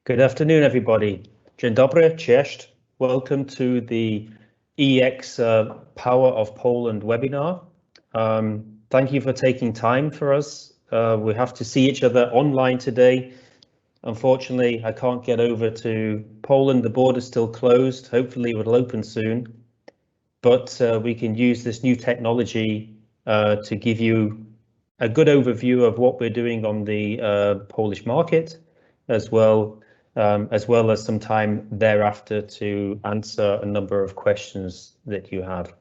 Good afternoon, everybody. Dzień dobry, cześć. Welcome to the EEX Power of Poland webinar. Thank you for taking time for us. We have to see each other online today. Unfortunately, I can't get over to Poland. The border's still closed. Hopefully it will open soon. But we can use this new technology to give you a good overview of what we're doing on the Polish market, as well as some time thereafter to answer a number of questions that you have.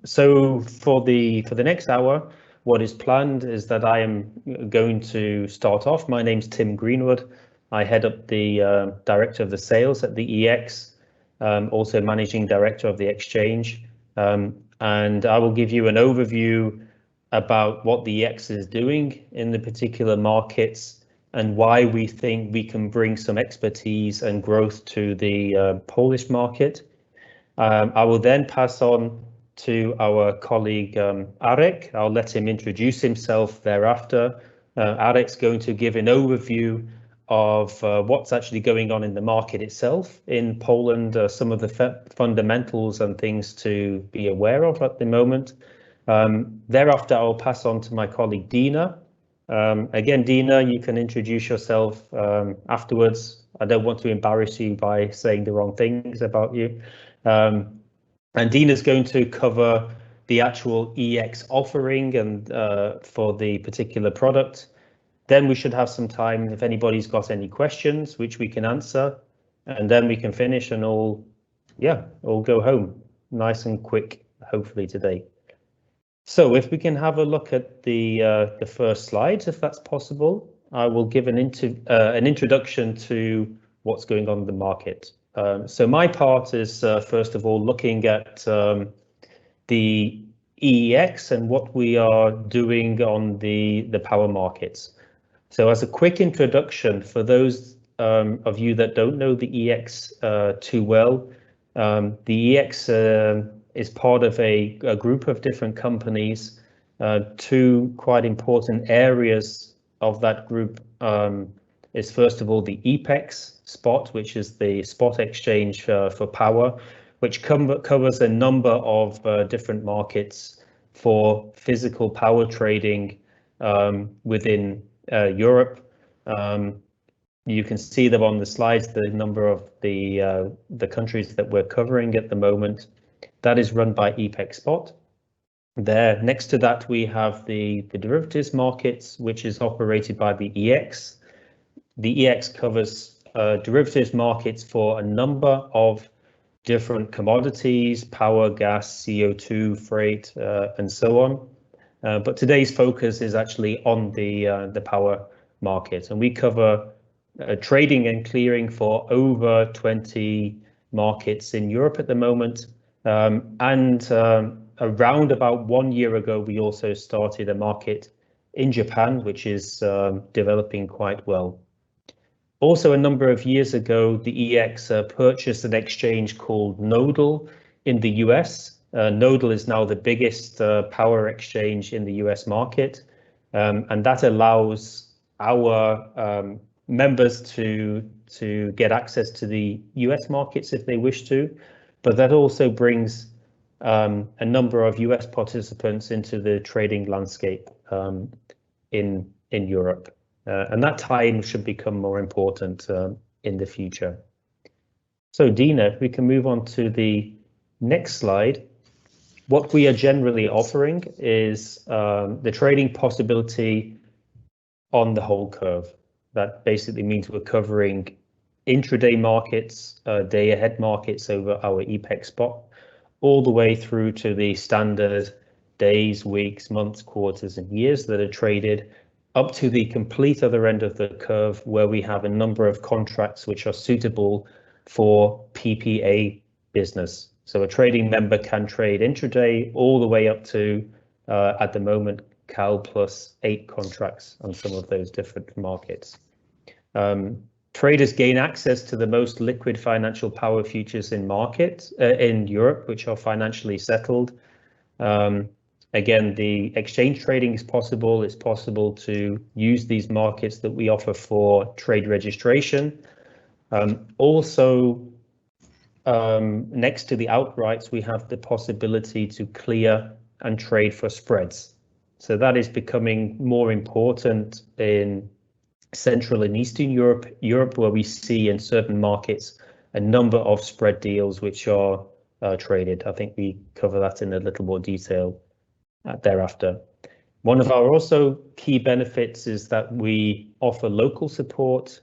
So for the next hour, what is planned is that I am going to start off. My name's Tim Greenwood. I head up the director of the sales at the EEX, also managing director of the exchange, and I will give you an overview about what the EEX is doing in the particular markets and why we think we can bring some expertise and growth to the Polish market. I will then pass on to our colleague Arek. I'll let him introduce himself thereafter. Arek's going to give an overview of what's actually going on in the market itself in Poland, some of the fundamentals and things to be aware of at the moment. Thereafter, I'll pass on to my colleague Dina. Again, Dina, you can introduce yourself afterwards. I don't want to embarrass you by saying the wrong things about you. And Dina's going to cover the actual EEX offering and for the particular product. Then we should have some time if anybody's got any questions, which we can answer, and then we can finish and all go home nice and quick, hopefully today. So if we can have a look at the first slide, if that's possible, I will give an introduction to what's going on in the market. So my part is first of all looking at the EEX and what we are doing on the power markets. So as a quick introduction for those of you that don't know the EEX too well, the EEX is part of a group of different companies. Two quite important areas of that group is first of all the EPEX Spot, which is the spot exchange for power, which covers a number of different markets for physical power trading within Europe. You can see them on the slides, the number of the countries that we're covering at the moment. That is run by EPEX Spot. There, next to that, we have the derivatives markets, which is operated by the EEX. The EEX covers derivatives markets for a number of different commodities, power, gas, CO2, freight, and so on. But today's focus is actually on the power market, and we cover trading and clearing for over 20 markets in Europe at the moment. Around about 1 year ago, we also started a market in Japan, which is developing quite well. Also, a number of years ago, the EEX purchased an exchange called Nodal in the US. Nodal is now the biggest power exchange in the US market, and that allows our members to get access to the US markets if they wish to, but that also brings a number of US participants into the trading landscape in Europe. And that tie-in should become more important in the future. So Dina, if we can move on to the next slide. What we are generally offering is the trading possibility on the whole curve. That basically means we're covering intraday markets, day ahead markets over our EPEX Spot, all the way through to the standard days, weeks, months, quarters, and years that are traded, up to the complete other end of the curve, where we have a number of contracts which are suitable for PPA business. So a trading member can trade intraday all the way up to, at the moment, Cal plus 8 contracts on some of those different markets. Traders gain access to the most liquid financial power futures in market in Europe, which are financially settled. Again, the exchange trading is possible. It's possible to use these markets that we offer for trade registration. Also, next to the outrights, we have the possibility to clear and trade for spreads. So that is becoming more important in Central and Eastern Europe, where we see in certain markets a number of spread deals which are traded. I think we cover that in a little more detail thereafter. One of our also key benefits is that we offer local support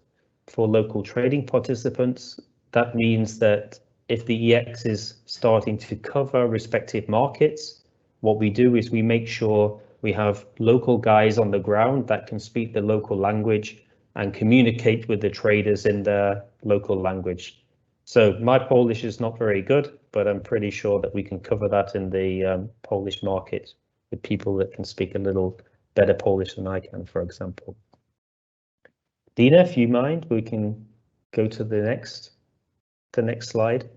for local trading participants. That means that if the EX is starting to cover respective markets, what we do is we make sure we have local guys on the ground that can speak the local language and communicate with the traders in their local language. So my Polish is not very good, but I'm pretty sure that we can cover that in the Polish market with people that can speak a little better Polish than I can, for example. Dina, if you mind, we can go to the next slide.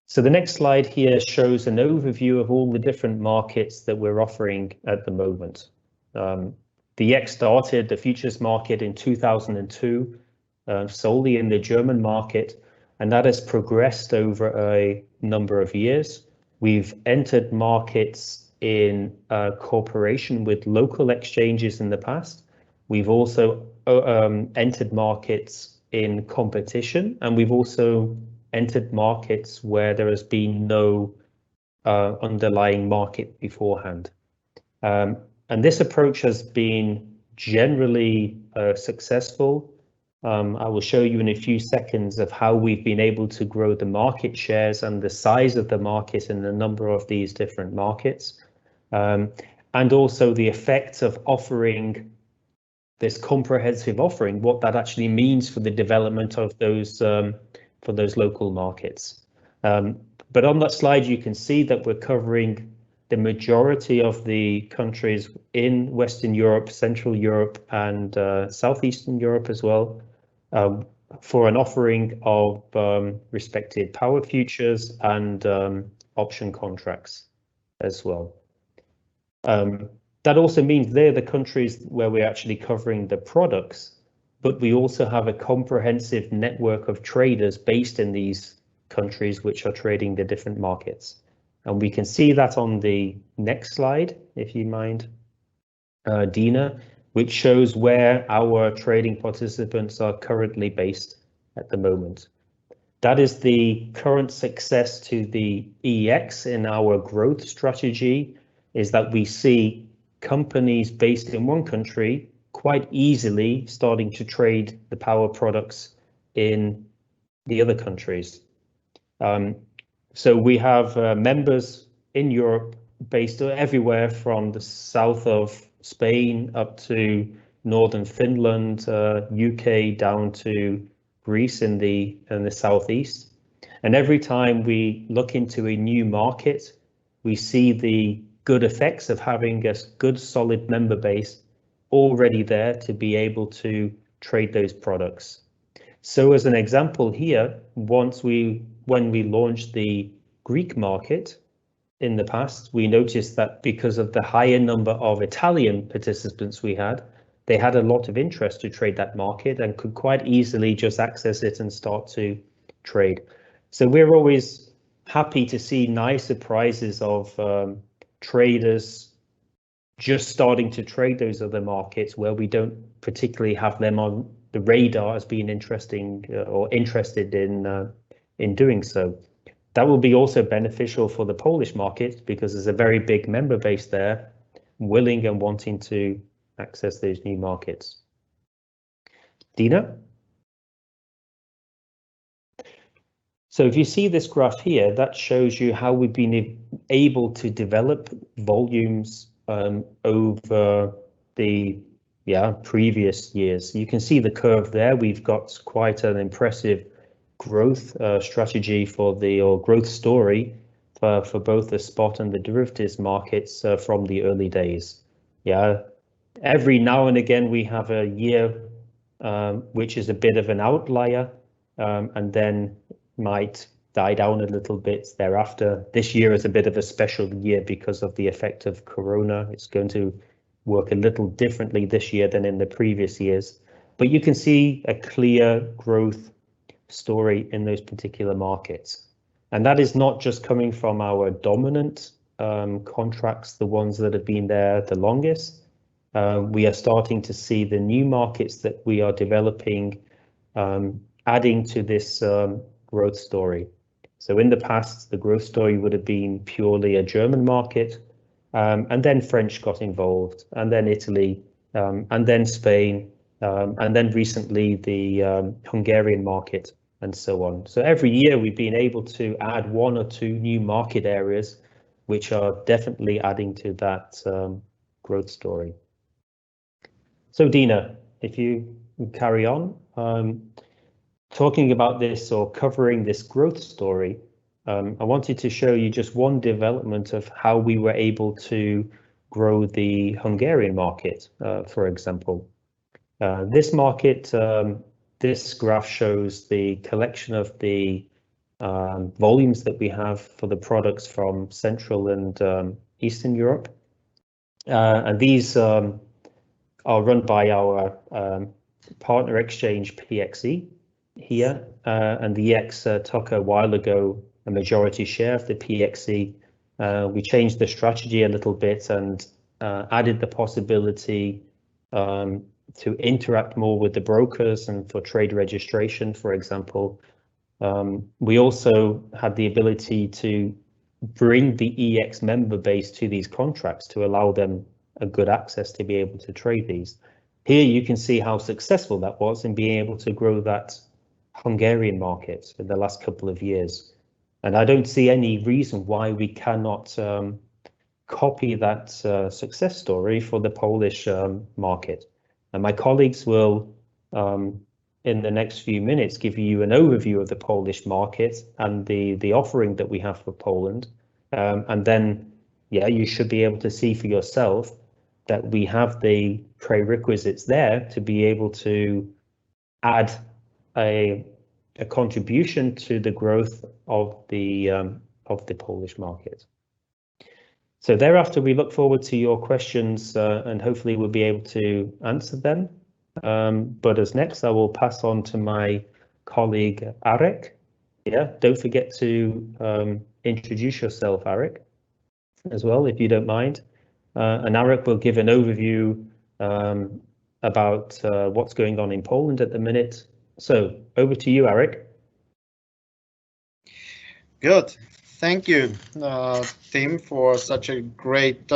So the next slide here shows an overview of all the different markets that we're offering at the moment. The EX started the futures market in 2002, solely in the German market, and that has progressed over a number of years. We've entered markets in cooperation with local exchanges in the past. We've also entered markets in competition, and we've also entered markets where there has been no underlying market beforehand. And this approach has been generally successful. I will show you in a few seconds of how we've been able to grow the market shares and the size of the market in a number of these different markets. And also the effects of offering this comprehensive offering, what that actually means for the development of those for those local markets. But on that slide, you can see that we're covering the majority of the countries in Western Europe, Central Europe, and Southeastern Europe as well, for an offering of respected power futures and option contracts as well. That also means they're the countries where we're actually covering the products, but we also have a comprehensive network of traders based in these countries which are trading the different markets. And we can see that on the next slide, if you mind, Dina, which shows where our trading participants are currently based at the moment. That is the current success to the EX in our growth strategy, is that we see companies based in one country quite easily starting to trade the power products in the other countries. So we have members in Europe based everywhere from the south of Spain up to northern Finland, UK, down to Greece in the southeast. And every time we look into a new market, we see the good effects of having a good solid member base already there to be able to trade those products. So as an example here, when we launched the Greek market in the past, we noticed that because of the higher number of Italian participants we had, they had a lot of interest to trade that market and could quite easily just access it and start to trade. So we're always happy to see nice surprises of traders just starting to trade those other markets where we don't particularly have them on the radar as being interesting or interested in doing so. That will be also beneficial for the Polish market because there's a very big member base there, willing and wanting to access those new markets. Dina? So if you see this graph here, that shows you how we've been able to develop volumes over the previous years. You can see the curve there. We've got quite an impressive growth strategy or growth story for both the spot and the derivatives markets from the early days. Yeah, every now and again we have a year which is a bit of an outlier and then might die down a little bit thereafter. This year is a bit of a special year because of the effect of Corona. It's going to work a little differently this year than in the previous years, but you can see a clear growth story in those particular markets. And that is not just coming from our dominant contracts, the ones that have been there the longest. We are starting to see the new markets that we are developing adding to this growth story. So in the past, the growth story would have been purely a German market, and then French got involved, and then Italy, and then Spain, and then recently the Hungarian market, and so on. So every year we've been able to add 1 or 2 new market areas, which are definitely adding to that growth story. So Dina, if you carry on, talking about this or covering this growth story, I wanted to show you just one development of how we were able to grow the Hungarian market, for example. This market, this graph shows the collection of the volumes that we have for the products from Central and Eastern Europe. And these are run by our partner exchange PXE here, and the EX took a while ago a majority share of the PXE. We changed the strategy a little bit and added the possibility to interact more with the brokers and for trade registration, for example. We also had the ability to bring the EX member base to these contracts to allow them a good access to be able to trade these. Here you can see how successful that was in being able to grow that Hungarian market in the last couple of years. And I don't see any reason why we cannot copy that success story for the Polish market. And my colleagues will, in the next few minutes, give you an overview of the Polish market and the offering that we have for Poland. And then, yeah, you should be able to see for yourself that we have the prerequisites there to be able to add a contribution to the growth of the Polish market. So thereafter, we look forward to your questions and hopefully we'll be able to answer them. But as next, I will pass on to my colleague Arek. Yeah, don't forget to introduce yourself, Arek, as well, if you don't mind. And Arek will give an overview about what's going on in Poland at the minute. So over to you, Arek. Good. Thank you, Tim, for such a great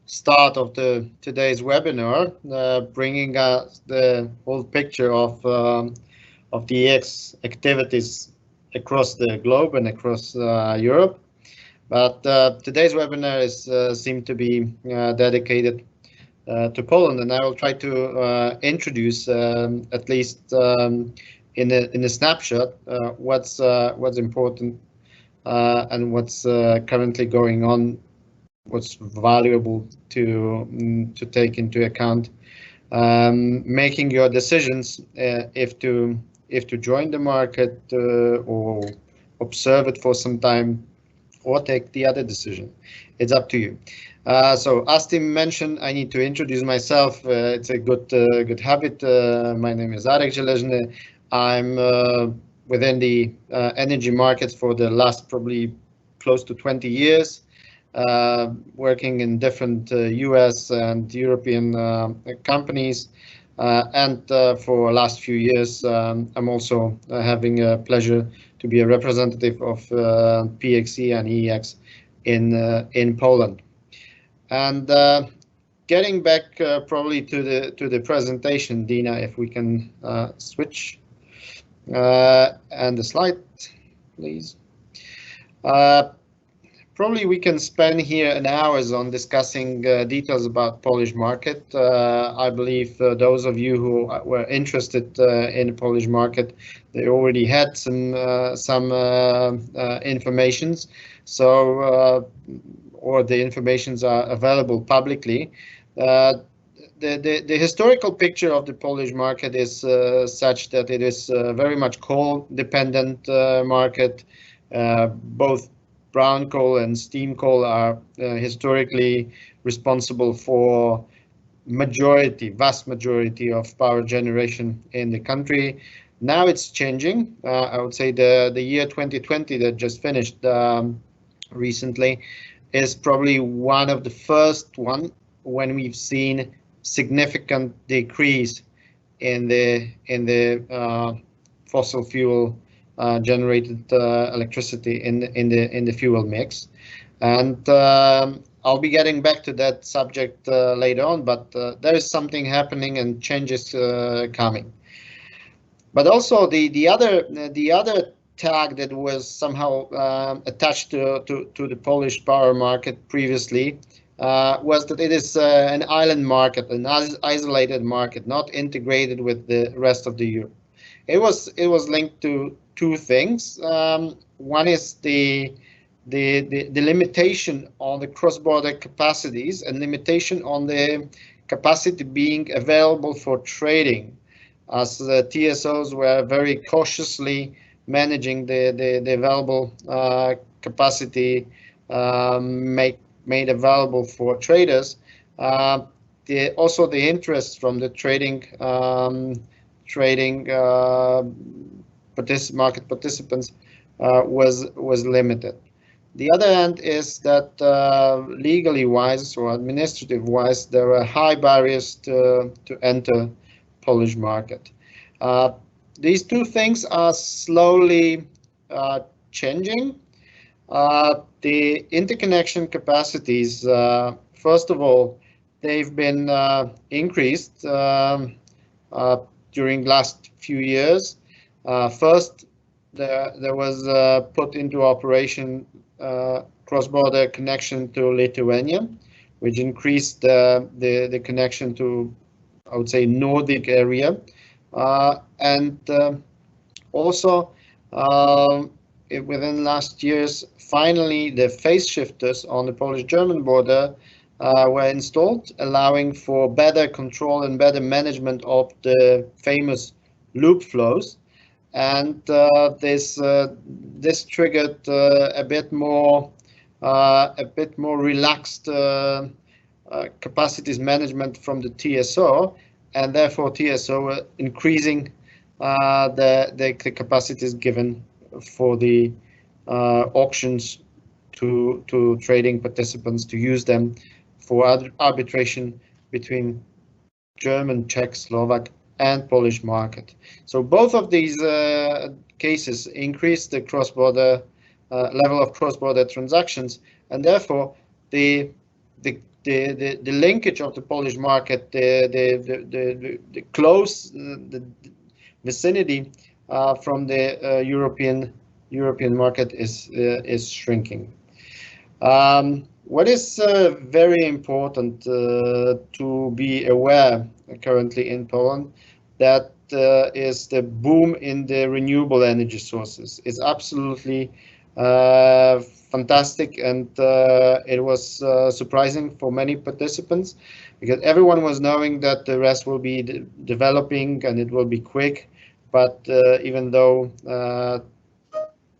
start of today's webinar, bringing us the whole picture of the EX activities across the globe and across Europe. But today's webinar is seemed to be dedicated to Poland, and I will try to introduce at least in a snapshot what's important and what's currently going on, what's valuable to take into account, making your decisions if to join the market or observe it for some time, or take the other decision. It's up to you. So as Tim mentioned, I need to introduce myself. It's a good habit. My name is Arek Zielezny. I'm within the energy markets for the last probably close to 20 years, working in different US and European companies. And for the last few years, I'm also having a pleasure to be a representative of PXE and EX in Poland. And getting back probably to the presentation, Dina, if we can switch and the slide, please. Probably we can spend here an hours on discussing details about Polish market. I believe those of you who were interested in the Polish market, they already had some informations. So or the informations are available publicly. the historical picture of the Polish market is such that it is very much coal dependent market. Both brown coal and steam coal are historically responsible for vast majority of power generation in the country. Now it's changing. I would say the year 2020 that just finished recently is probably one of the first one when we've seen significant decrease in the fossil fuel generated electricity in the fuel mix, and I'll be getting back to that subject later on. But there is something happening and changes coming. But also the other tag that was somehow attached to the Polish power market previously was that it is an island market, an isolated market, not integrated with the rest of the Europe. It was linked to two things. One is the limitation on the cross-border capacities and limitation on the capacity being available for trading, as the TSOs were very cautiously managing the available capacity made available for traders. Also the interest from the market participants was limited. The other end is that legally wise or administrative wise, there are high barriers to enter Polish market. These two things are slowly changing. The interconnection capacities, first of all, they've been increased during last few years. First, there was put into operation cross-border connection to Lithuania, which increased the connection to, I would say, Nordic area, and also within last years, finally the phase shifters on the Polish-German border were installed, allowing for better control and better management of the famous loop flows. And this triggered a bit more relaxed capacities management from the TSO, and therefore TSO increasing the capacities given for the auctions to trading participants to use them for arbitration between German, Czech, Slovak, and Polish market. So both of these cases increase the cross-border level of cross-border transactions, and therefore the linkage of the Polish market, the close the vicinity from the European market is shrinking. What is very important to be aware currently in Poland, that is the boom in the renewable energy sources. It's absolutely fantastic, and it was surprising for many participants, because everyone was knowing that the rest will be developing and it will be quick. But even though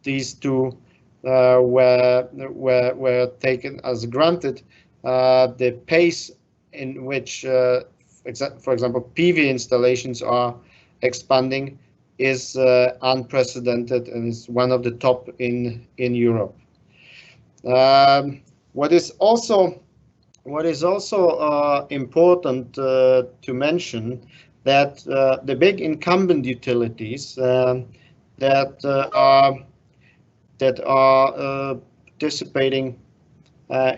these two were taken as granted, the pace in which, for example, PV installations are expanding is unprecedented and is one of the top in Europe. What is also important to mention, that the big incumbent utilities that are participating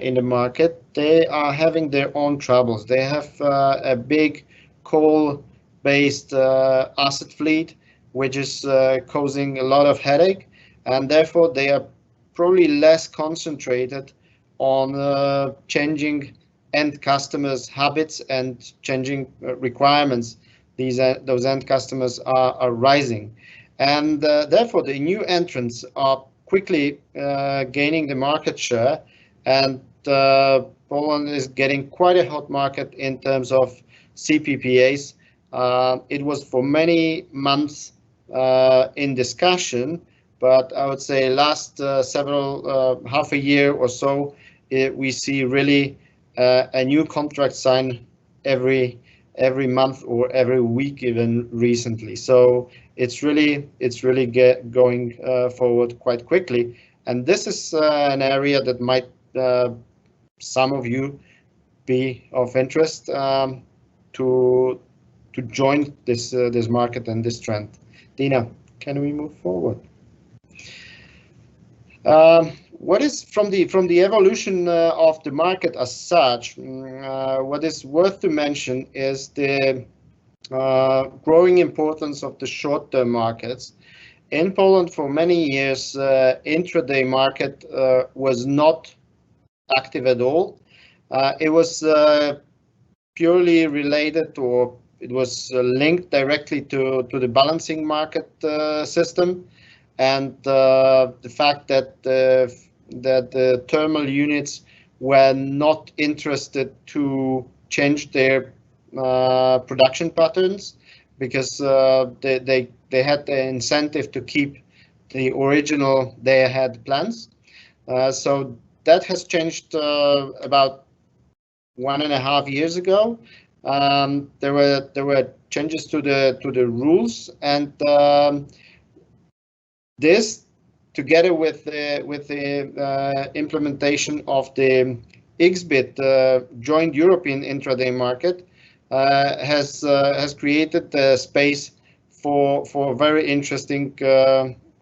in the market, they are having their own troubles. They have a big coal-based asset fleet, which is causing a lot of headache, and therefore they are probably less concentrated on changing end customers' habits and changing requirements. Those end customers are rising, and therefore the new entrants are quickly gaining the market share, and Poland is getting quite a hot market in terms of CPPAs. It was for many months in discussion, but I would say last half a year or so, we see really a new contract signed every month or every week, even recently. So it's really going forward quite quickly, and this is an area that might some of you be of interest to join this market and this trend. Dina, can we move forward? What is from the evolution of the market as such? What is worth to mention is the growing importance of the short-term markets. In Poland, for many years, intraday market was not active at all. It was purely related, or it was linked directly to the balancing market system, and the fact that the thermal units were not interested to change their production patterns, because they had the incentive to keep the original day-ahead plans. So that has changed about 1.5 years ago. There were changes to the rules, and this, together with the implementation of the XBIT joint European intraday market, has created the space for very interesting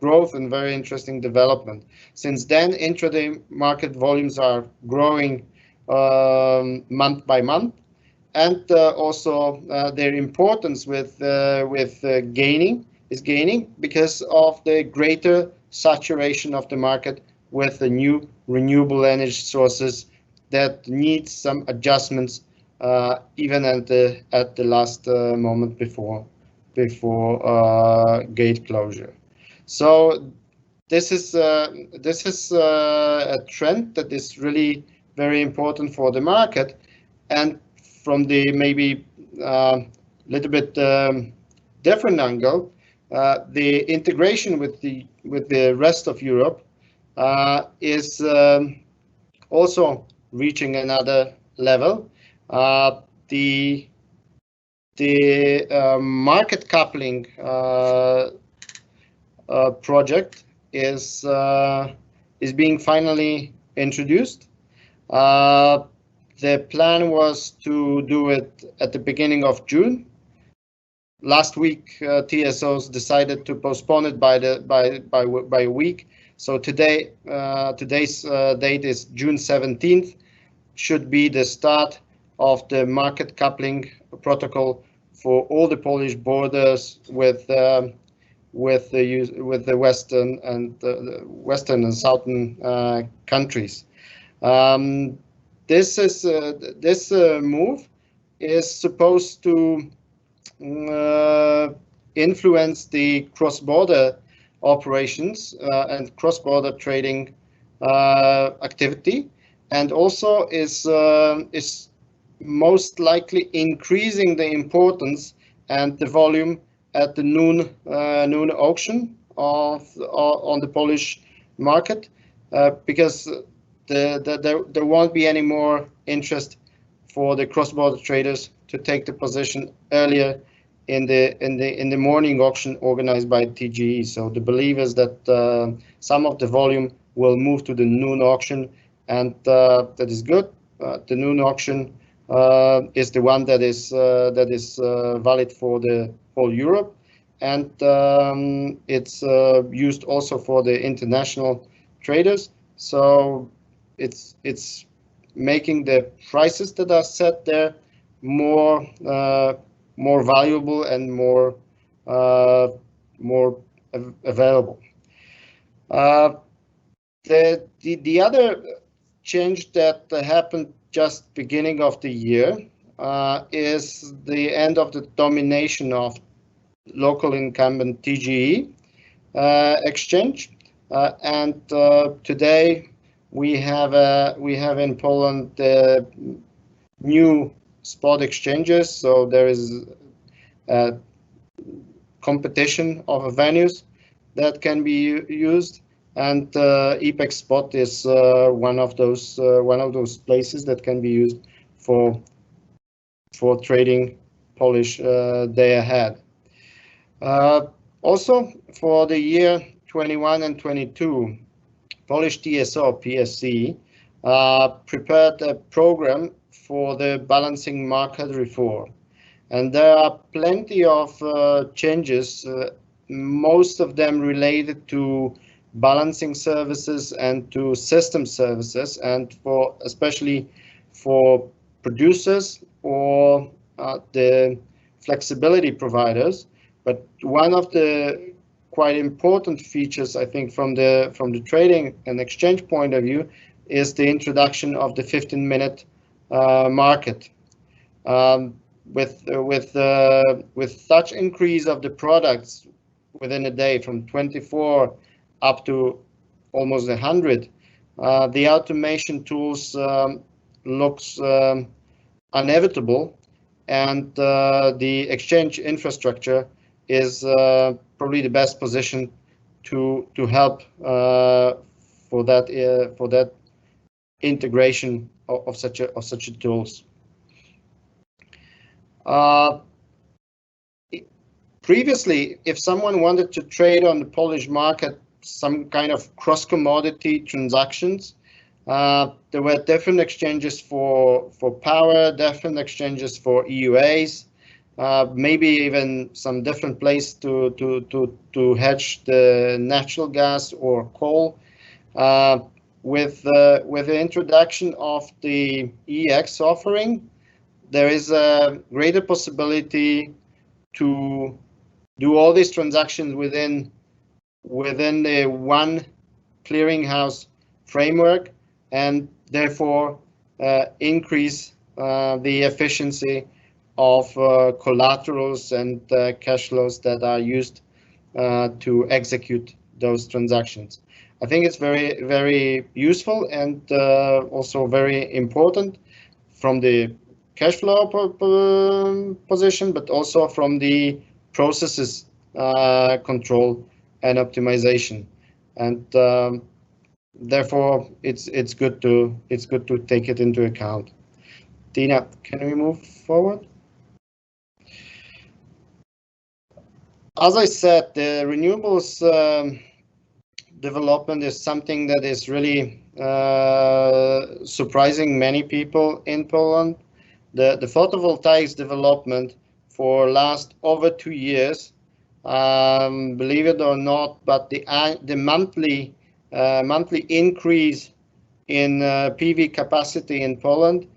growth and very interesting development. Since then, intraday market volumes are growing month by month, and also their importance with gaining because of the greater saturation of the market with the new renewable energy sources that need some adjustments even at the last moment before gate closure. So this is a trend that is really very important for the market, and from the maybe little bit different angle, the integration with the rest of Europe is also reaching another level. The market coupling project is being finally introduced. The plan was to do it at the beginning of June. Last week, TSOs decided to postpone it by a week. So today's date is June 17th. Should be the start of the market coupling protocol for all the Polish borders with the western and southern countries. This move is supposed to influence the cross-border operations and cross-border trading activity, and also is most likely increasing the importance and the volume at the noon auction on the Polish market, because there won't be any more interest for the cross-border traders to take the position earlier in the morning auction organized by TGE. So the belief is that some of the volume will move to the noon auction, and that is good. The noon auction is the one that is valid for the whole Europe, and it's used also for the international traders. So it's making the prices that are set there more valuable and more available. The other change that happened just beginning of the year is the end of the domination of local incumbent TGE exchange, and today we have in Poland new spot exchanges, so there is a competition of venues that can be used, and EPEX Spot is one of those places that can be used for trading Polish day ahead. Also, for the year 21 and 22, Polish TSO PSC prepared a program for the balancing market reform, and there are plenty of changes, most of them related to balancing services and to system services, and especially for producers or the flexibility providers. But one of the quite important features, I think, from the trading and exchange point of view, is the introduction of the 15-minute market. With such increase of the products within a day from 24 up to almost 100, the automation tools looks inevitable, and the exchange infrastructure is probably the best position to help for that integration of such a tools. Previously, if someone wanted to trade on the Polish market some kind of cross-commodity transactions, there were different exchanges for power, different exchanges for EUAs, maybe even some different place to hedge the natural gas or coal. With the introduction of the EX offering, there is a greater possibility to do all these transactions within the one clearinghouse framework, and therefore increase the efficiency of collaterals and cash flows that are used to execute those transactions. I think it's very, very useful and also very important from the cash flow position, but also from the processes control and optimization, and therefore it's good to take it into account. Dina, can we move forward? As I said, the renewables development is something that is really surprising many people in Poland. The photovoltaics development for last over 2 years, believe it or not, but the monthly increase in PV capacity in Poland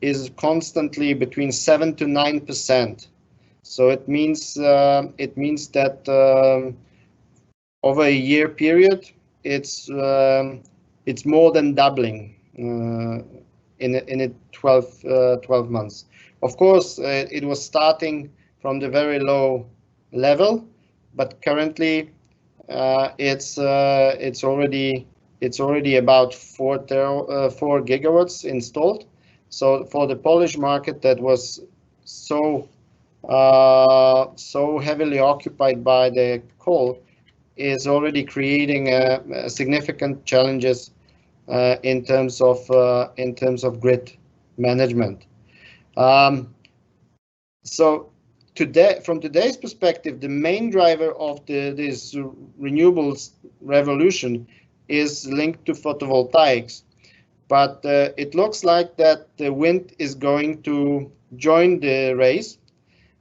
is constantly between 7 to 9%. So it means that over a year period, it's more than doubling in 12 months. Of course, it was starting from the very low level, but currently it's already about 4 gigawatts installed. So for the Polish market that was so heavily occupied by the coal, is already creating significant challenges in terms of grid management. So today, from today's perspective, the main driver of this renewables revolution is linked to photovoltaics, but it looks like that the wind is going to join the race.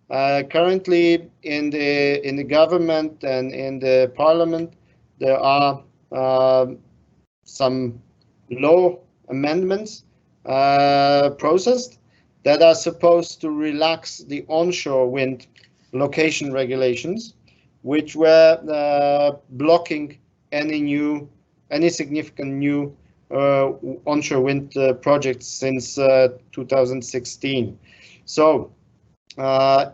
Currently, in the government and in the parliament, there are some law amendments processed that are supposed to relax the onshore wind location regulations, which were blocking any significant new onshore wind projects since 2016. So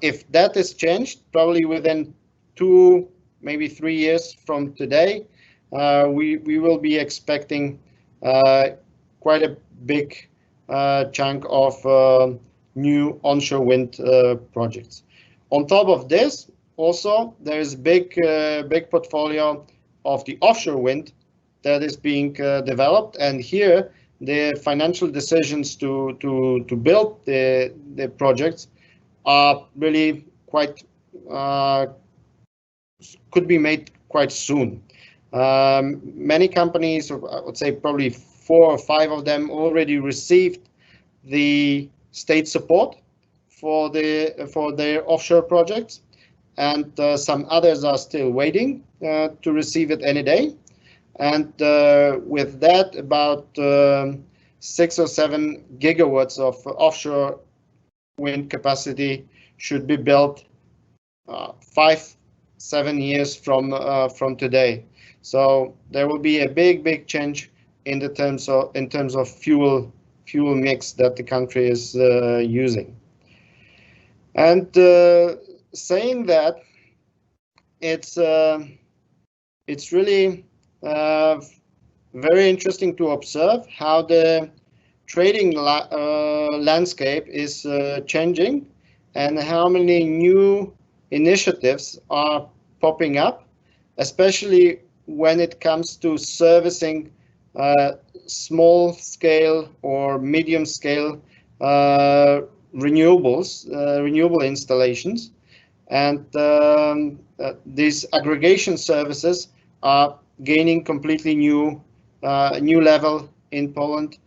if that is changed, probably within 2, maybe 3 years from today, we will be expecting quite a big chunk of new onshore wind projects. On top of this, also there is big portfolio of the offshore wind that is being developed, and here the financial decisions to build the projects are really quite could be made quite soon. Many companies, I would say probably 4 or 5 of them, already received the state support for their offshore projects, and some others are still waiting to receive it any day. And with that, about 6 or 7 gigawatts of offshore wind capacity should be built 5-7 years from today. So there will be a big change in terms of fuel mix that the country is using. And saying that, it's really very interesting to observe how the trading landscape is changing, and how many new initiatives are popping up, especially when it comes to servicing small scale or medium scale renewable installations. And these aggregation services are gaining completely new level in Poland.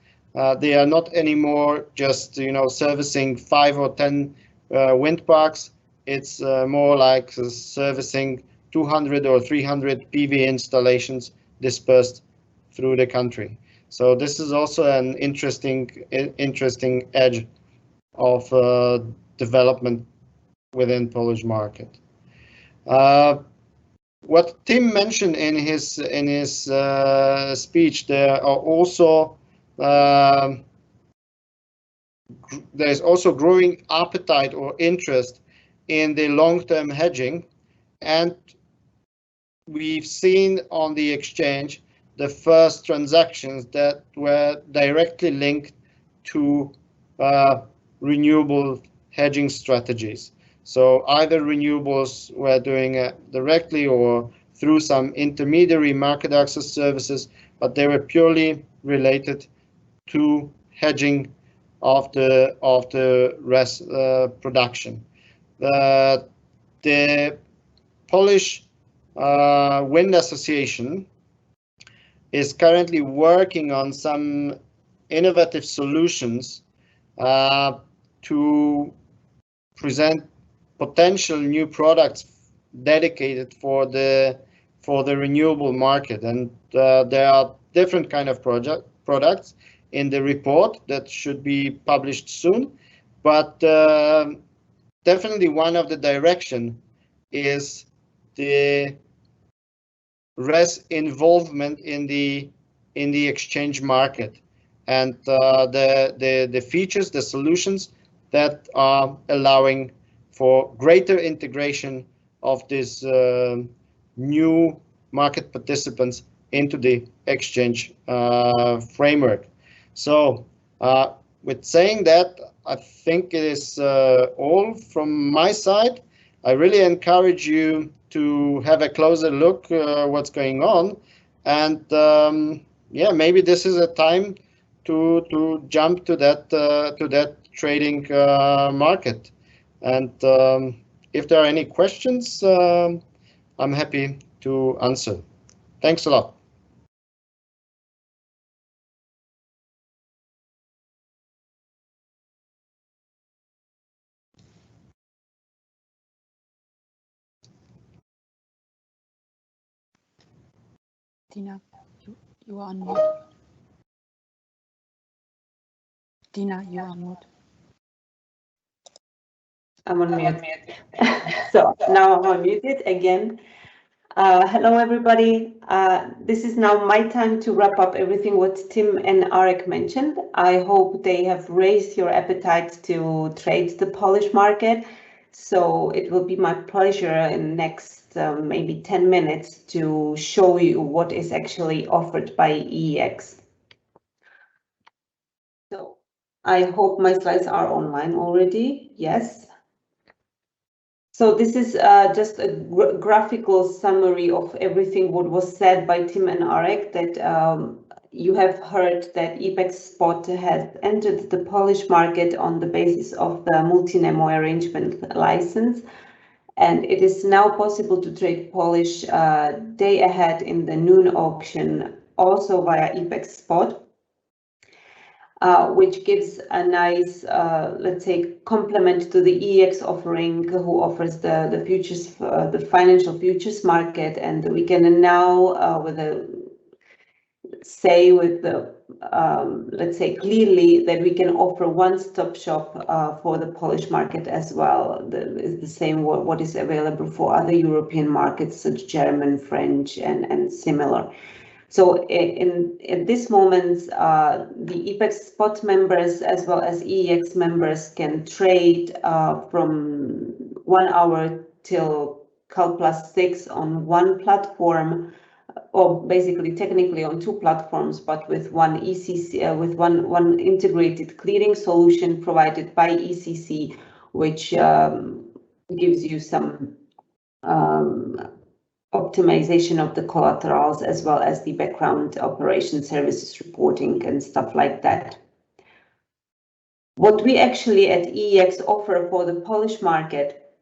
They are not anymore just servicing 5 or 10 wind parks. It's more like servicing 200 or 300 PV installations dispersed through the country. So this is also an interesting edge of development within Polish market. What Tim mentioned in his speech, there are also there's also growing appetite or interest in the long-term hedging, and we've seen on the exchange the first transactions that were directly linked to renewable hedging strategies. So either renewables were doing it directly or through some intermediary market access services, but they were purely related to hedging of the rest production. The Polish Wind Association is currently working on some innovative solutions to present potential new products dedicated for the renewable market, and there are different kind of products in the report that should be published soon, but definitely one of the direction is the RES involvement in the exchange market, and the features, the solutions that are allowing for greater integration of these new market participants into the exchange framework. So with saying that, I think it is all from my side. I really encourage you to have a closer look what's going on, and yeah, maybe this is a time to jump to that trading market. And if there are any questions, I'm happy to answer. Thanks a lot. Dina, you are on mute. Dina, you are on mute. I'm on mute. So now I'm unmuted again. Hello, everybody. This is now my time to wrap up everything what Tim and Arek mentioned. I hope they have raised your appetite to trade the Polish market. So it will be my pleasure in the next maybe 10 minutes to show you what is actually offered by EEX. I hope my slides are online already. Yes. So this is just a graphical summary of everything what was said by Tim and Arek, that you have heard that EPEX Spot has entered the Polish market on the basis of the multi-NEMO arrangement license. And it is now possible to trade Polish day ahead in the noon auction, also via EPEX Spot. Which gives a nice, let's say, complement to the EEX offering, who offers the futures, the financial futures market, and we can now, with the let's say clearly that we can offer one-stop shop for the Polish market as well. The same what is available for other European markets, such German, French, and similar. So in this moment, the EPEX Spot members as well as EEX members can trade from 1 hour till Cal+6 on one platform, or basically technically on two platforms, but with one ECC, with one integrated clearing solution provided by ECC, which gives you some optimization of the collaterals as well as the background operation services reporting and stuff like that. What we actually at EEX offer for the Polish market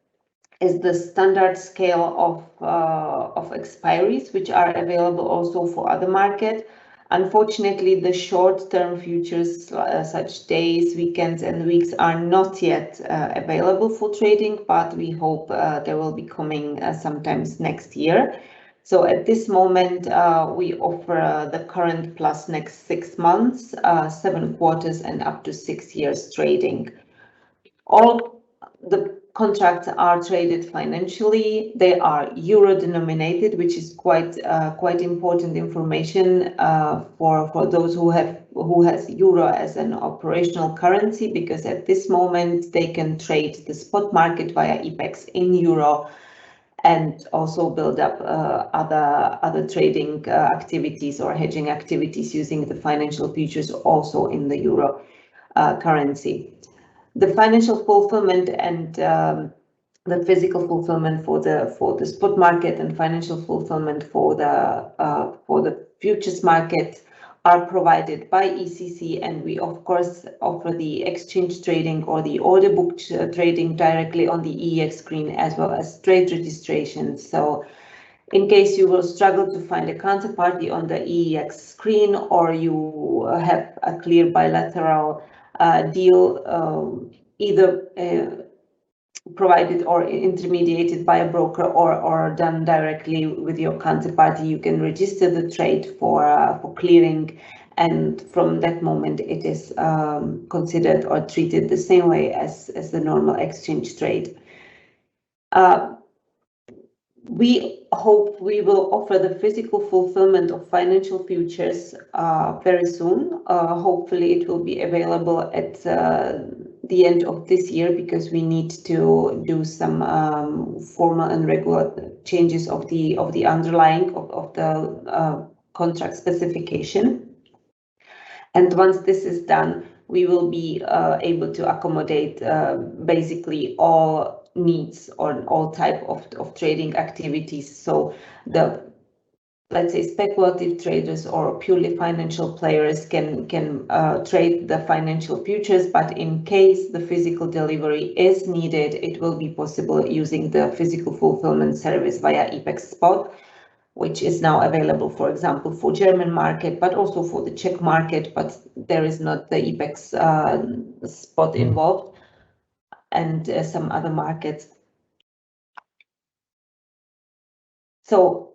is the standard scale of expiries, which are available also for other market. Unfortunately, the short-term futures, such days, weekends, and weeks are not yet available for trading, but we hope they will be coming sometimes next year. So at this moment, we offer the current plus next 6 months, 7 quarters, and up to 6 years trading. All the contracts are traded financially. They are euro denominated, which is quite important information for those who has euro as an operational currency, because at this moment they can trade the spot market via EPEX in euro and also build up other trading activities or hedging activities using the financial futures also in the euro currency. The financial fulfillment and the physical fulfillment for the spot market and financial fulfillment for the futures market are provided by ECC, and we of course offer the exchange trading or the order book trading directly on the EEX screen, as well as trade registration. So in case you will struggle to find a counterparty on the EEX screen, or you have a clear bilateral deal, either provided or intermediated by a broker or done directly with your counterparty, you can register the trade for clearing, and from that moment it is considered or treated the same way as the normal exchange trade. We hope we will offer the physical fulfillment of financial futures very soon. Hopefully it will be available at the end of this year, because we need to do some formal and regular changes of the underlying of the contract specification. And once this is done, we will be able to accommodate basically all needs or all type of trading activities. So the, let's say, speculative traders or purely financial players can trade the financial futures, but in case the physical delivery is needed, it will be possible using the physical fulfillment service via EPEX Spot, which is now available, for example, for German market, but also for the Czech market, but there is not the EPEX Spot involved, and some other markets. So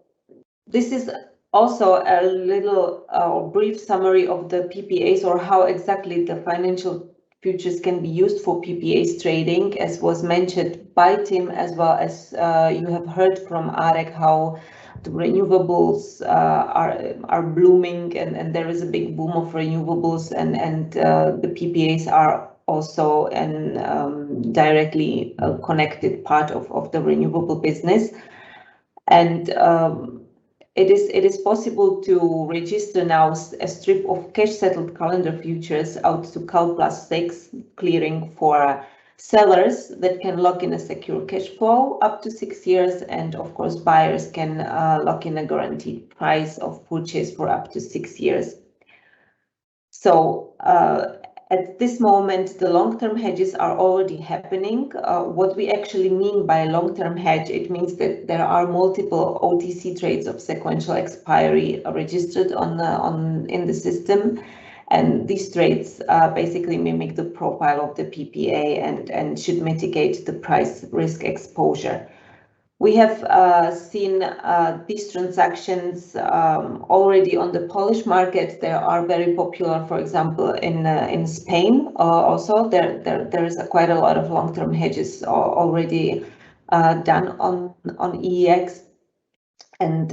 this is also a little brief summary of the PPAs, or how exactly the financial futures can be used for PPAs trading, as was mentioned by Tim, as well as you have heard from Arek how the renewables are blooming, and there is a big boom of renewables, and the PPAs are also an directly connected part of the renewable business. And it is possible to register now a strip of cash settled calendar futures out to Cal+6 clearing for sellers that can lock in a secure cash flow up to 6 years, and of course buyers can lock in a guaranteed price of purchase for up to 6 years. So at this moment, the long-term hedges are already happening. What we actually mean by long-term hedge, it means that there are multiple OTC trades of sequential expiry registered in the system, and these trades basically mimic the profile of the PPA and should mitigate the price risk exposure. We have seen these transactions already on the Polish market. They are very popular, for example, in Spain. Also, there is quite a lot of long-term hedges already done on EEX, and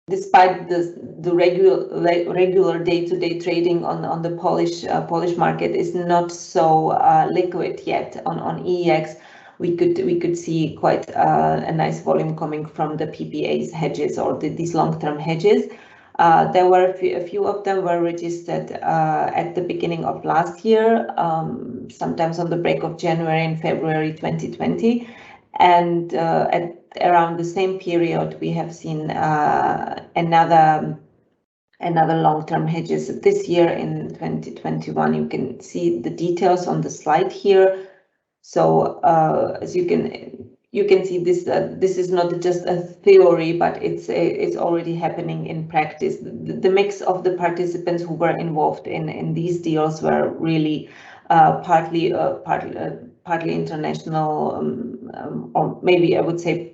despite the regular day-to-day trading on the Polish market is not so liquid yet on EEX. We could see quite a nice volume coming from the PPA's hedges or these long-term hedges. There were a few of them were registered at the beginning of last year, sometimes on the break of January and February 2020, and at around the same period we have seen another long-term hedges this year in 2021. You can see the details on the slide here. So as you can see, this is not just a theory, but it's already happening in practice. The mix of the participants who were involved in these deals were really partly international, or maybe I would say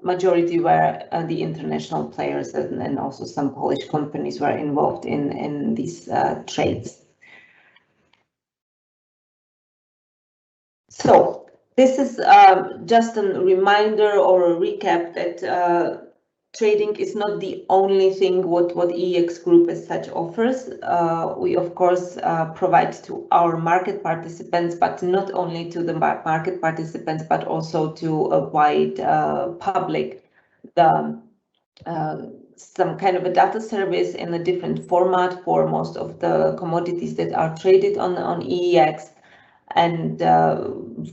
majority were the international players, and also some Polish companies were involved in these trades. So this is just a reminder or a recap that trading is not the only thing what EEX Group as such offers. We of course provide to our market participants, but not only to the market participants, but also to a wide public, some kind of a data service in a different format for most of the commodities that are traded on EEX, and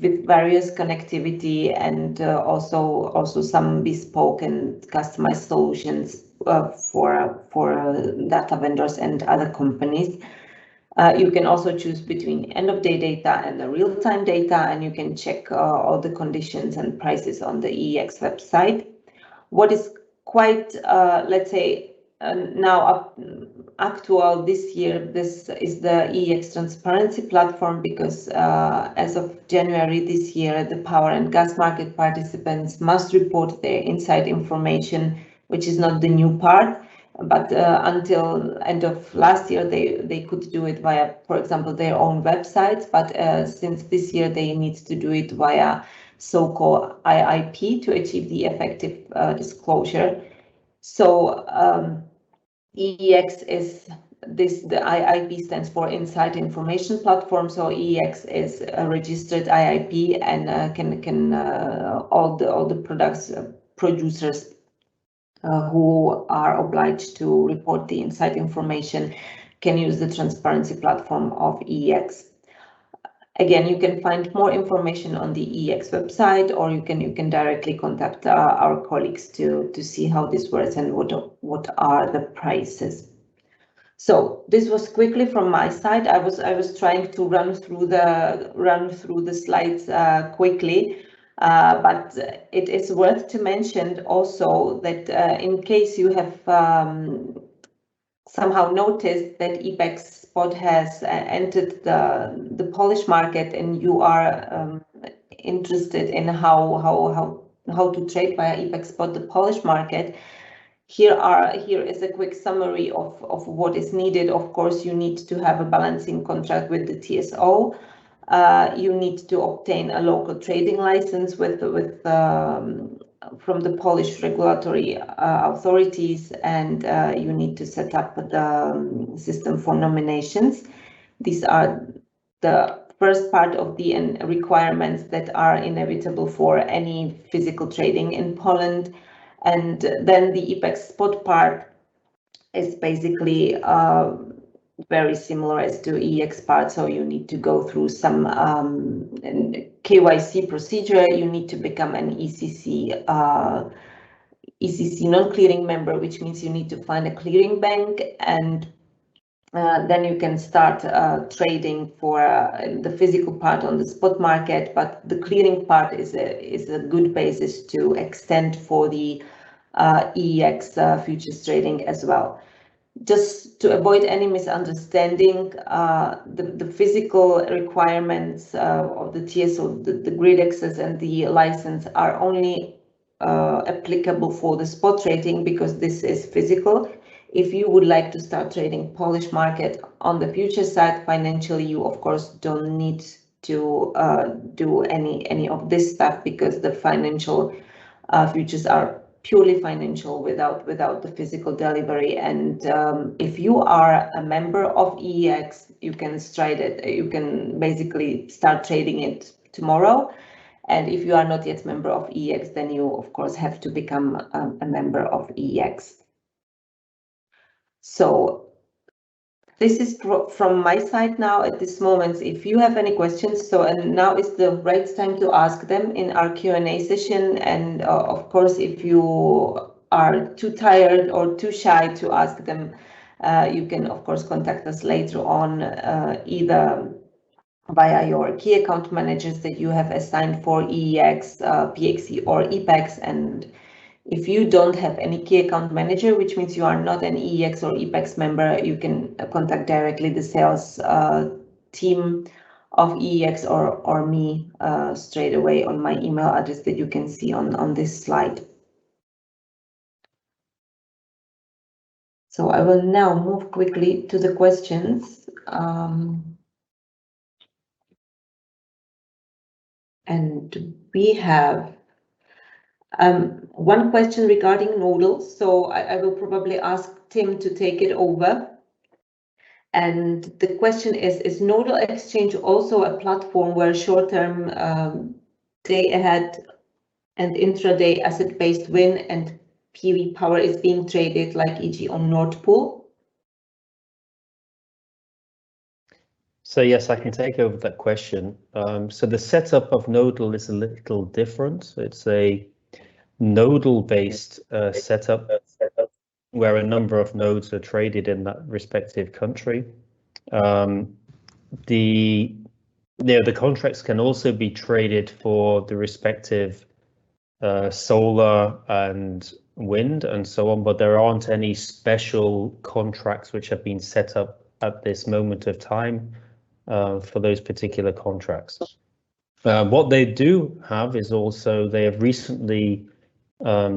with various connectivity, and also some bespoke and customized solutions for data vendors and other companies. You can also choose between end-of-day data and the real-time data, and you can check all the conditions and prices on the EEX website. What is quite, let's say, now actual this year, this is the EEX transparency platform, because as of January this year, the power and gas market participants must report their inside information, which is not the new part, but until end of last year they could do it via, for example, their own websites, but since this year they need to do it via so-called IIP to achieve the effective disclosure. So EEX is this, the IIP stands for Inside Information Platform. So EEX is a registered IIP, and can all the products producers who are obliged to report the inside information can use the transparency platform of EEX. Again, you can find more information on the EEX website, or you can directly contact our colleagues to see how this works and what are the prices. So this was quickly from my side. I was trying to run through the slides quickly, but it is worth to mention also that in case you have somehow noticed that EPEX Spot has entered the Polish market, and you are interested in how to trade via EPEX Spot the Polish market, here is a quick summary of what is needed. Of course, you need to have a balancing contract with the TSO. You need to obtain a local trading license from the Polish regulatory authorities, and you need to set up the system for nominations. These are the first part of the requirements that are inevitable for any physical trading in Poland. And then the EPEX Spot part is basically very similar as to EX part. So you need to go through some KYC procedure. You need to become an ECC non-clearing member, which means you need to find a clearing bank, and then you can start trading for the physical part on the spot market. But the clearing part is a good basis to extend for the EX futures trading as well. Just to avoid any misunderstanding, the physical requirements of the TSO, the grid access and the license are only applicable for the spot trading because this is physical. If you would like to start trading Polish market on the future side financially, you of course don't need to do any of this stuff because the financial futures are purely financial without the physical delivery. And if you are a member of EEX, you can trade it. You can basically start trading it tomorrow. And if you are not yet member of EEX, then you of course have to become a member of EEX. So this is from my side now at this moment. If you have any questions, and now is the right time to ask them in our Q&A session. And of course, if you are too tired or too shy to ask them, you can of course contact us later on, either via your key account managers that you have assigned for EEX, PXE or EPEX. And if you don't have any key account manager, which means you are not an EEX or EPEX member, you can contact directly the sales team of EEX or me straight away on my email address that you can see on this slide. So I will now move quickly to the questions. And we have one question regarding Nodal, so I will probably ask Tim to take it over. And the question is Nodal Exchange also a platform where short-term day ahead and intraday asset-based wind and PV power is being traded, like e.g. on Nord Pool? So yes, I can take over that question. So the setup of Nodal is a little different. It's a nodal-based setup where a number of nodes are traded in that respective country. The contracts can also be traded for the respective solar and wind and so on, but there aren't any special contracts which have been set up at this moment of time for those particular contracts. What they do have is also they have recently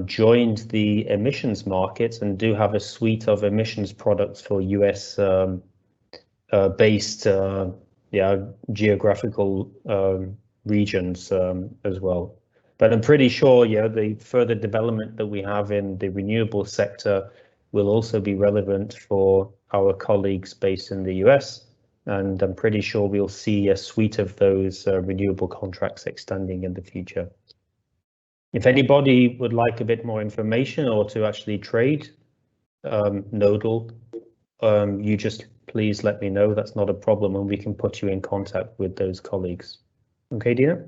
joined the emissions market and do have a suite of emissions products for US based geographical regions as well. But I'm pretty sure the further development that we have in the renewable sector will also be relevant for our colleagues based in the US. And I'm pretty sure we'll see a suite of those renewable contracts extending in the future. If anybody would like a bit more information or to actually trade Nodal, you just please let me know. That's not a problem, and we can put you in contact with those colleagues. Okay, Dina?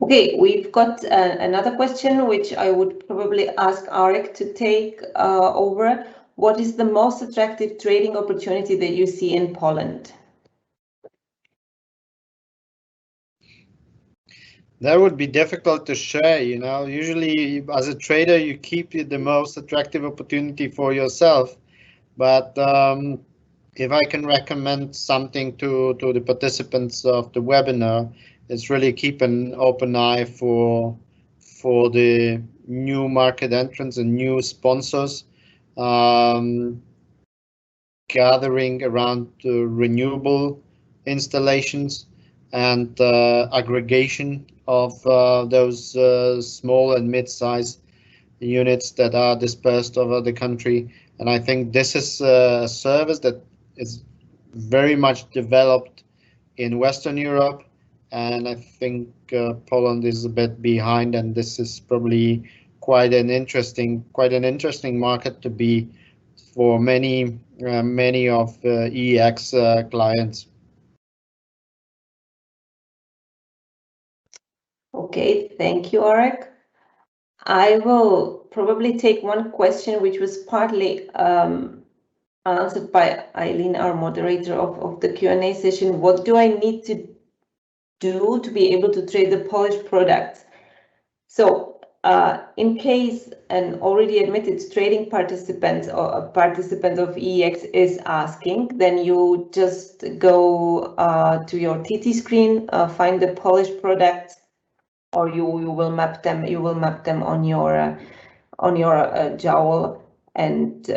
Okay, we've got another question, which I would probably ask Arek to take over. What is the most attractive trading opportunity that you see in Poland? That would be difficult to share, Usually, as a trader, you keep the most attractive opportunity for yourself. But if I can recommend something to the participants of the webinar, it's really keep an open eye for the new market entrants and new sponsors gathering around renewable installations and aggregation of those small and mid-sized units that are dispersed over the country. And I think this is a service that is very much developed in Western Europe, and I think Poland is a bit behind, and this is probably quite an interesting market to be for many of the EEX clients. Okay, thank you, Arek. I will probably take one question which was partly answered by Eileen, our moderator of the Q&A session. What do I need to do to be able to trade the Polish products? So in case an already admitted trading participant or a participant of EEX is asking, then you just go to your TT screen, find the Polish products, or you will map them. You will map them on your jowl, and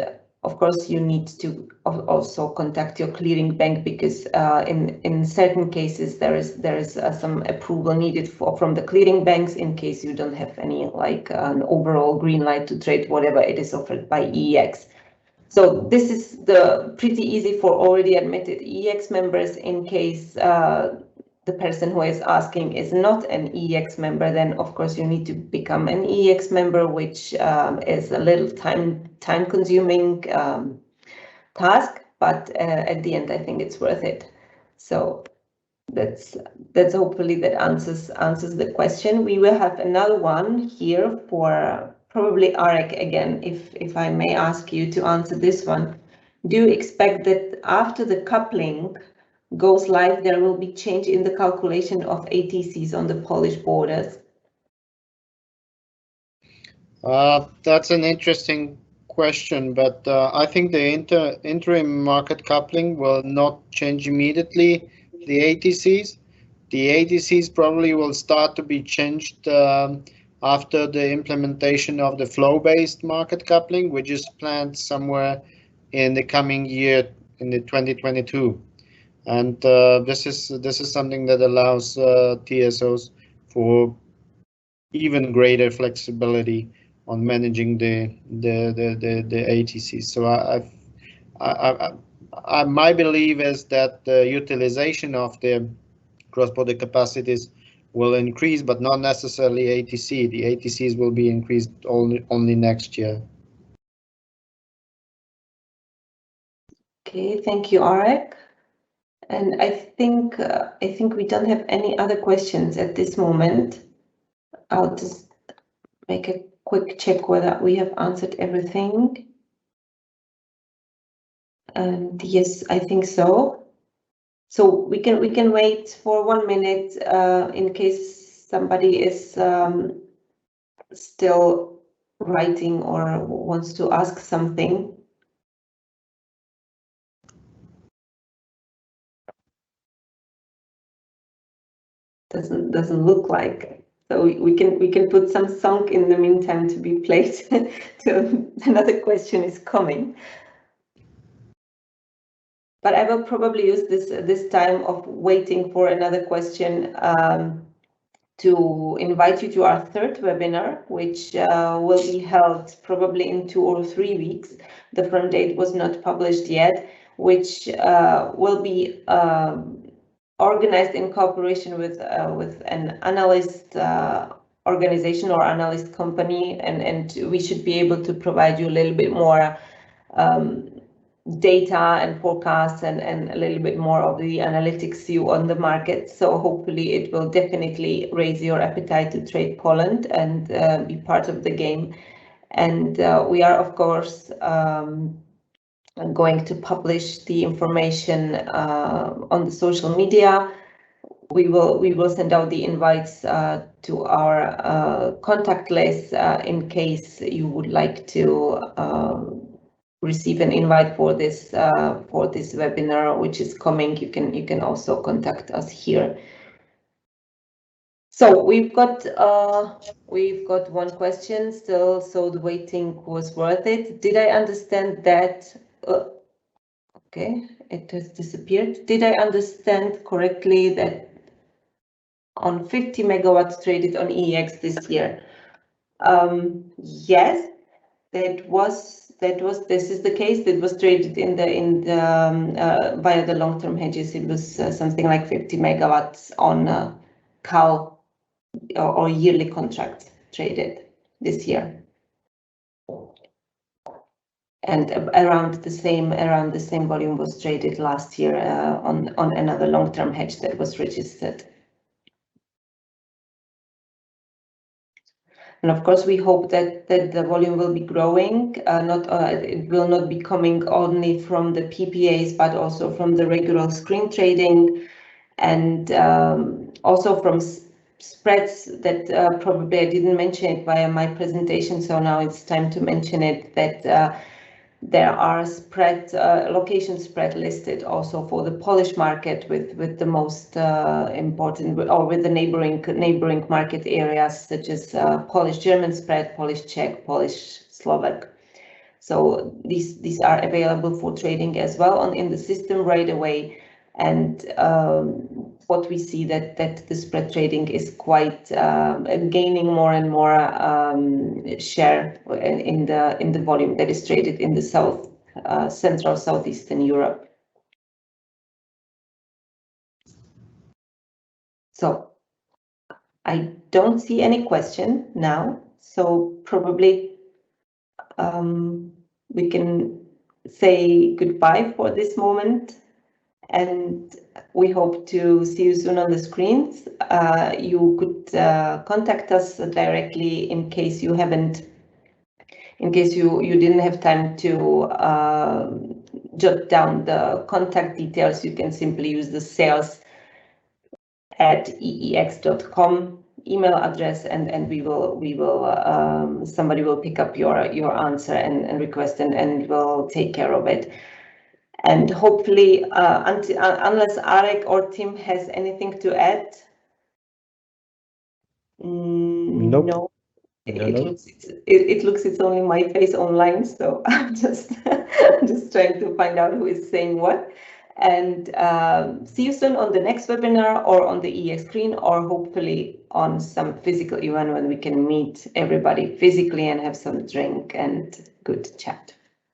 of course you need to also contact your clearing bank, because in certain cases there is some approval needed from the clearing banks in case you don't have any, like an overall green light to trade whatever it is offered by EEX. So this is pretty easy for already admitted EEX members. In case the person who is asking is not an EEX member, then of course you need to become an EEX member, which is a little time-consuming task, but at the end I think it's worth it. So that's hopefully that answers the question. We will have another one here for probably Arek again, if I may ask you to answer this one. Do you expect that after the coupling goes live, there will be change in the calculation of ATCs on the Polish borders? That's an interesting question, but I think the interim market coupling will not change immediately the ATCs. The ATCs probably will start to be changed after the implementation of the flow-based market coupling, which is planned somewhere in the coming year, in the 2022. And this is something that allows TSOs for even greater flexibility on managing the ATCs. So my belief is that the utilization of the cross-border capacities will increase, but not necessarily ATC. The ATCs will be increased only next year. Okay, thank you, Arek. And I think we don't have any other questions at this moment. I'll just make a quick check whether we have answered everything. And yes, I think so. So we can wait for 1 minute in case somebody is still writing or wants to ask something. Doesn't look like. So we can put some song in the meantime to be played till another question is coming. But I will probably use this time of waiting for another question to invite you to our third webinar, which will be held probably in 2 or 3 weeks. The firm date was not published yet, which will be organized in cooperation with an analyst organization or analyst company, and we should be able to provide you a little bit more data and forecasts and a little bit more of the analytics view on the market. So hopefully it will definitely raise your appetite to trade Poland and be part of the game. And we are of course going to publish the information on the social media. We will send out the invites to our contact list in case you would like to receive an invite for this webinar, which is coming. You can also contact us here. So we've got one question still. So the waiting was worth it. Did I understand that? Okay, it has disappeared. Did I understand correctly that on 50 megawatts traded on EEX this year? Yes, this is the case. That was traded in the via the long-term hedges. It was something like 50 megawatts on CAL or yearly contracts traded. this year. And around the same volume was traded last year on another long-term hedge that was registered. And of course, we hope that the volume will be growing. It will not be coming only from the PPAs, but also from the regular screen trading, and also from spreads that probably I didn't mention it via my presentation. So now it's time to mention it, that there are location spread listed also for the Polish market with the most important, or with the neighboring market areas such as Polish-German spread, Polish-Czech, Polish-Slovak. So these are available for trading as well in the system right away. And what we see that the spread trading is quite gaining more and more share in the volume that is traded in the Central Southeastern Europe. So I don't see any question now, so probably we can say goodbye for this moment. And we hope to see you soon on the screens. You could contact us directly in case you didn't have time to jot down the contact details. You can simply use the sales@eex.com email address, and somebody will pick up your answer and request, and will take care of it. And hopefully, unless Arek or Tim has anything to add. Nope. No. It looks it's only my face online, so I'm just trying to find out who is saying what. And see you soon on the next webinar, or on the EEX screen, or hopefully on some physical event when we can meet everybody physically and have some drink and good chat.